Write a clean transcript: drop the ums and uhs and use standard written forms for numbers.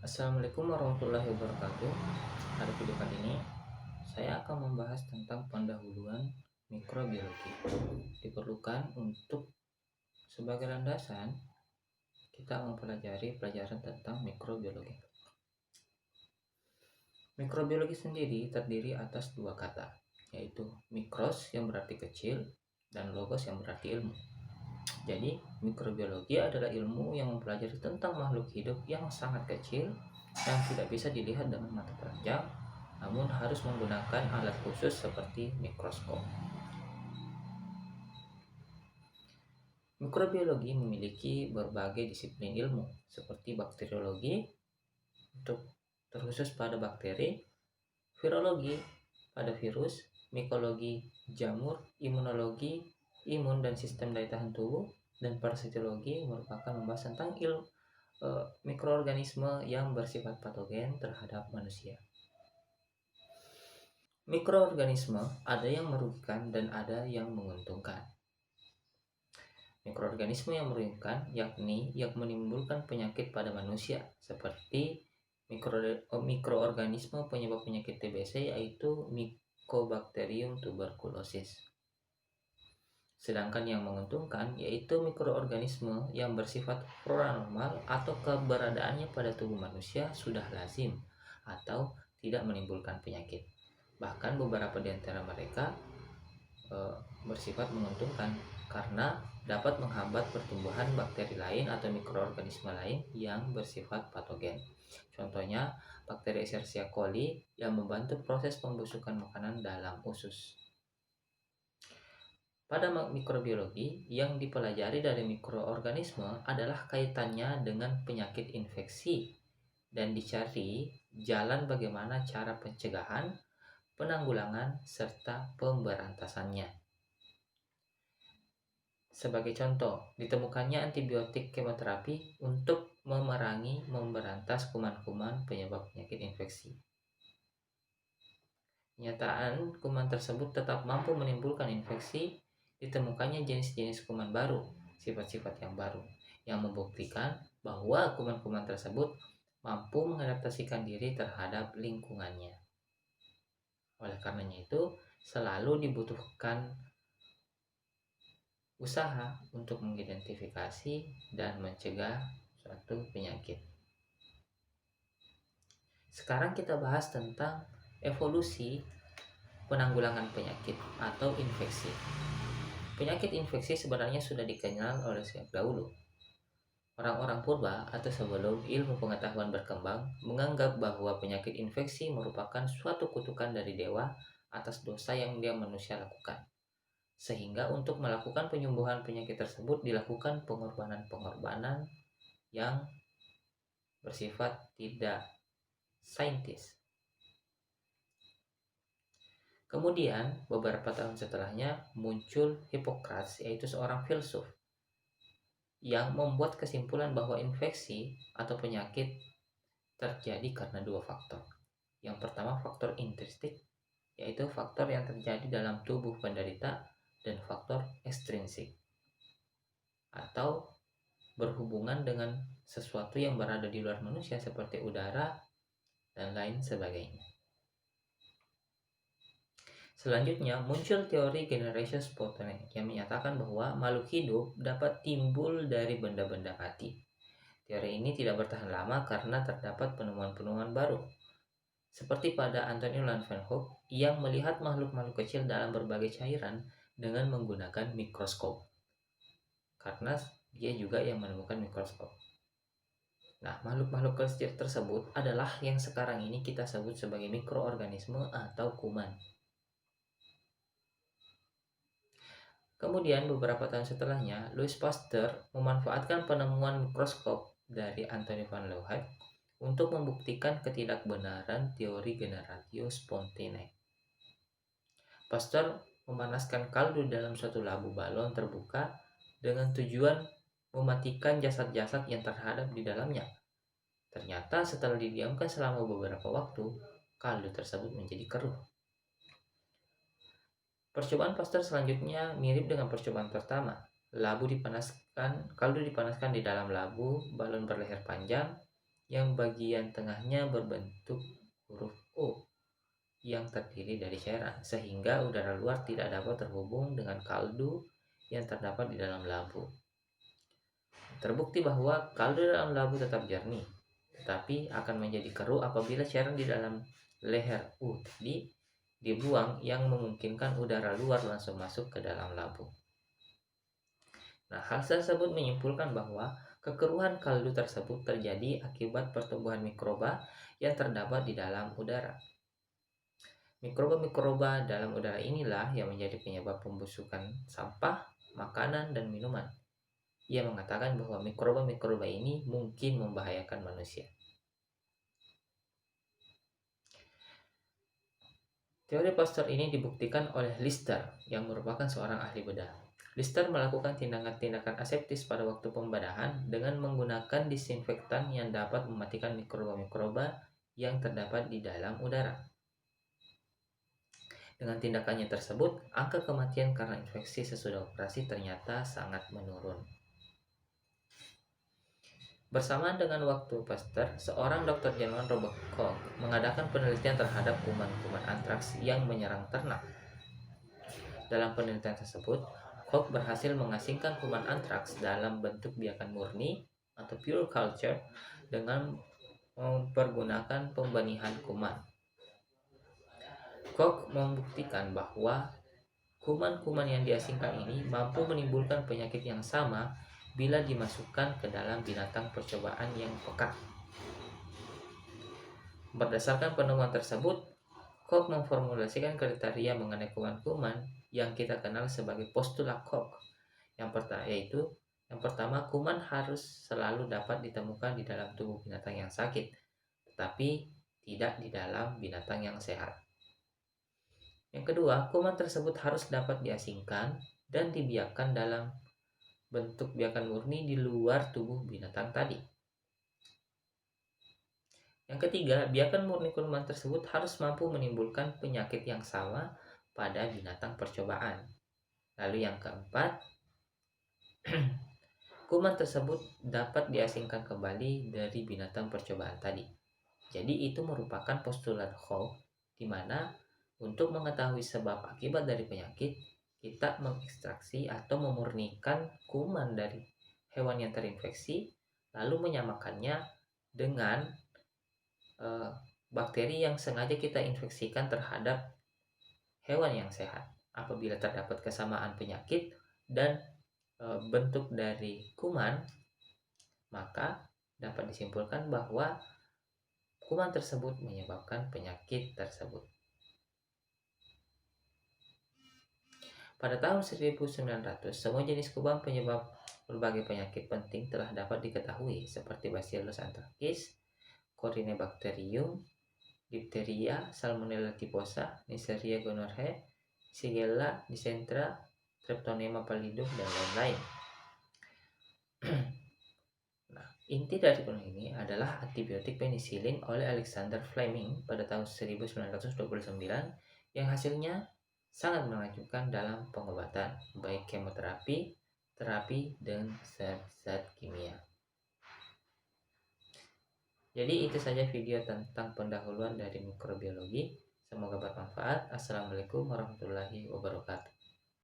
Assalamualaikum warahmatullahi wabarakatuh. Pada video kali ini, saya akan membahas tentang pendahuluan mikrobiologi. Diperlukan untuk sebagai landasan kita mempelajari pelajaran tentang mikrobiologi. Mikrobiologi sendiri terdiri atas dua kata, yaitu mikros yang berarti kecil dan logos yang berarti ilmu. Jadi, mikrobiologi adalah ilmu yang mempelajari tentang makhluk hidup yang sangat kecil yang tidak bisa dilihat dengan mata telanjang, namun harus menggunakan alat khusus seperti mikroskop. Mikrobiologi memiliki berbagai disiplin ilmu, seperti bakteriologi untuk terkhusus pada bakteri, virologi pada virus, mikologi jamur, imunologi imun dan sistem daya tahan tubuh, dan parasitologi merupakan membahas tentang mikroorganisme yang bersifat patogen terhadap manusia. Mikroorganisme ada yang merugikan dan ada yang menguntungkan. Mikroorganisme yang merugikan yakni yang menimbulkan penyakit pada manusia, seperti mikroorganisme penyebab penyakit TBC yaitu Mycobacterium tuberculosis. Sedangkan yang menguntungkan yaitu mikroorganisme yang bersifat pronormal atau keberadaannya pada tubuh manusia sudah lazim atau tidak menimbulkan penyakit. Bahkan beberapa di antara mereka bersifat menguntungkan karena dapat menghambat pertumbuhan bakteri lain atau mikroorganisme lain yang bersifat patogen. Contohnya, bakteri Escherichia coli yang membantu proses pembusukan makanan dalam usus. Pada mikrobiologi, yang dipelajari dari mikroorganisme adalah kaitannya dengan penyakit infeksi dan dicari jalan bagaimana cara pencegahan, penanggulangan, serta pemberantasannya. Sebagai contoh, ditemukannya antibiotik kemoterapi untuk memberantas kuman-kuman penyebab penyakit infeksi. Kenyataan kuman tersebut tetap mampu menimbulkan infeksi, ditemukannya jenis-jenis kuman baru, sifat-sifat yang baru, yang membuktikan bahwa kuman-kuman tersebut mampu mengadaptasikan diri terhadap lingkungannya. Oleh karenanya itu, selalu dibutuhkan usaha untuk mengidentifikasi dan mencegah suatu penyakit. Sekarang kita bahas tentang evolusi penanggulangan penyakit atau infeksi. Penyakit infeksi sebenarnya sudah dikenal oleh sejak dahulu. Orang-orang purba atau sebelum ilmu pengetahuan berkembang menganggap bahwa penyakit infeksi merupakan suatu kutukan dari dewa atas dosa yang manusia lakukan. Sehingga untuk melakukan penyembuhan penyakit tersebut dilakukan pengorbanan-pengorbanan yang bersifat tidak saintis. Kemudian beberapa tahun setelahnya muncul Hippocrates, yaitu seorang filsuf yang membuat kesimpulan bahwa infeksi atau penyakit terjadi karena dua faktor. Yang pertama faktor intrinsik, yaitu faktor yang terjadi dalam tubuh penderita, dan faktor ekstrinsik atau berhubungan dengan sesuatu yang berada di luar manusia seperti udara dan lain sebagainya. Selanjutnya muncul teori generation spontaneous yang menyatakan bahwa makhluk hidup dapat timbul dari benda-benda mati. Teori ini tidak bertahan lama karena terdapat penemuan-penemuan baru. Seperti pada Antonio Leeuwenhoek yang melihat makhluk-makhluk kecil dalam berbagai cairan dengan menggunakan mikroskop. Karena dia juga yang menemukan mikroskop. Nah, makhluk-makhluk kecil tersebut adalah yang sekarang ini kita sebut sebagai mikroorganisme atau kuman. Kemudian beberapa tahun setelahnya, Louis Pasteur memanfaatkan penemuan mikroskop dari Anthony van Leeuwenhoek untuk membuktikan ketidakbenaran teori generatio spontanea. Pasteur memanaskan kaldu dalam suatu labu balon terbuka dengan tujuan mematikan jasad-jasad yang terhadap di dalamnya. Ternyata setelah didiamkan selama beberapa waktu, kaldu tersebut menjadi keruh. Percobaan Pasteur selanjutnya mirip dengan percobaan pertama. Kaldu dipanaskan di dalam labu balon berleher panjang yang bagian tengahnya berbentuk huruf O yang terdiri dari cairan, sehingga udara luar tidak dapat terhubung dengan kaldu yang terdapat di dalam labu. Terbukti bahwa kaldu dalam labu tetap jernih, tetapi akan menjadi keruh apabila cairan di dalam leher U tadi dibuang, yang memungkinkan udara luar langsung masuk ke dalam labu. Nah, hal tersebut menyimpulkan bahwa kekeruhan kaldu tersebut terjadi akibat pertumbuhan mikroba yang terdapat di dalam udara. Mikroba-mikroba dalam udara inilah yang menjadi penyebab pembusukan sampah, makanan, dan minuman. Ia mengatakan bahwa mikroba-mikroba ini mungkin membahayakan manusia. Teori Pasteur ini dibuktikan oleh Lister yang merupakan seorang ahli bedah. Lister melakukan tindakan-tindakan aseptis pada waktu pembedahan dengan menggunakan disinfektan yang dapat mematikan mikroba-mikroba yang terdapat di dalam udara. Dengan tindakannya tersebut, angka kematian karena infeksi sesudah operasi ternyata sangat menurun. Bersamaan dengan waktu Pasteur, seorang dokter Jerman, Robert Koch, mengadakan penelitian terhadap kuman-kuman antraks yang menyerang ternak. Dalam penelitian tersebut, Koch berhasil mengasingkan kuman antraks dalam bentuk biakan murni atau pure culture dengan mempergunakan pembenihan kuman. Koch membuktikan bahwa kuman-kuman yang diasingkan ini mampu menimbulkan penyakit yang sama bila dimasukkan ke dalam binatang percobaan yang peka. Berdasarkan penemuan tersebut, Koch memformulasikan kriteria mengenai kuman-kuman yang kita kenal sebagai postulat Koch. Yang pertama, kuman harus selalu dapat ditemukan di dalam tubuh binatang yang sakit, tetapi tidak di dalam binatang yang sehat. Yang kedua, kuman tersebut harus dapat diasingkan dan dibiarkan dalam bentuk biakan murni di luar tubuh binatang tadi. Yang ketiga, biakan murni kuman tersebut harus mampu menimbulkan penyakit yang sama pada binatang percobaan. Lalu yang keempat, kuman tersebut dapat diasingkan kembali dari binatang percobaan tadi. Jadi itu merupakan postulat Koch, di mana untuk mengetahui sebab akibat dari penyakit, kita mengekstraksi atau memurnikan kuman dari hewan yang terinfeksi, lalu menyamakannya dengan bakteri yang sengaja kita infeksikan terhadap hewan yang sehat. Apabila terdapat kesamaan penyakit dan bentuk dari kuman, maka dapat disimpulkan bahwa kuman tersebut menyebabkan penyakit tersebut. Pada tahun 1900, semua jenis kuman penyebab berbagai penyakit penting telah dapat diketahui, seperti Bacillus anthracis, Corynebacterium, diphtheria, Salmonella typhosa, Neisseria gonorrhoeae, Shigella, Dicentra, Treponema pallidum, dan lain-lain. Nah, inti dari penulis ini adalah antibiotik penisilin oleh Alexander Fleming pada tahun 1929 yang hasilnya sangat menakjubkan dalam pengobatan, baik kemoterapi, terapi, dan zat-zat kimia. Jadi itu saja video tentang pendahuluan dari mikrobiologi. Semoga bermanfaat. Assalamualaikum warahmatullahi wabarakatuh.